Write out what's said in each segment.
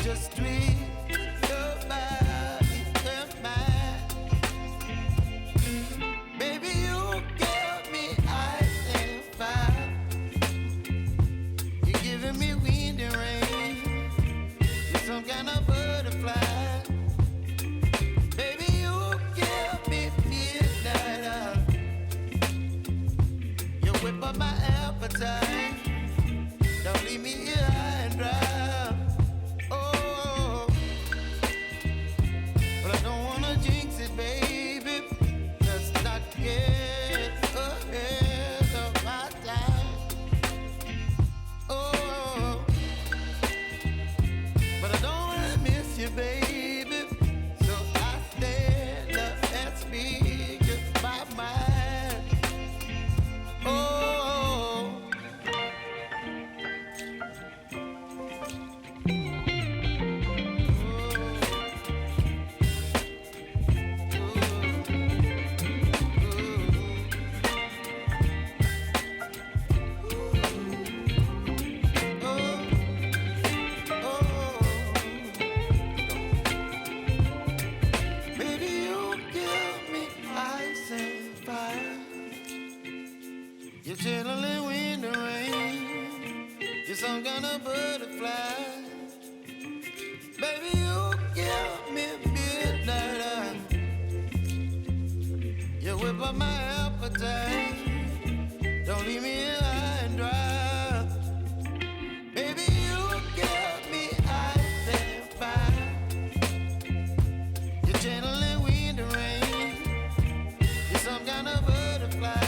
just tweet your body and mine. Baby, you give me ice and fire. You're giving me wind and rain. You're some kind of butterfly. Baby, you give me midnight. You whip up my appetite. Don't leave me here high and dry. Oh, but I don't wanna jinx it, baby. Let's not get ahead of my time. Oh, but I don't wanna miss you, baby. So I stand up and speak just my mind. Oh. You're chilling in the rain. You're some kind of butterfly. Baby, you give me midnight. You whip up my appetite. Don't leave me here high and dry. Baby, you give me ice and fire. You're channeling wind and rain. You're some kind of butterfly.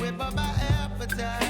Whip up my appetite.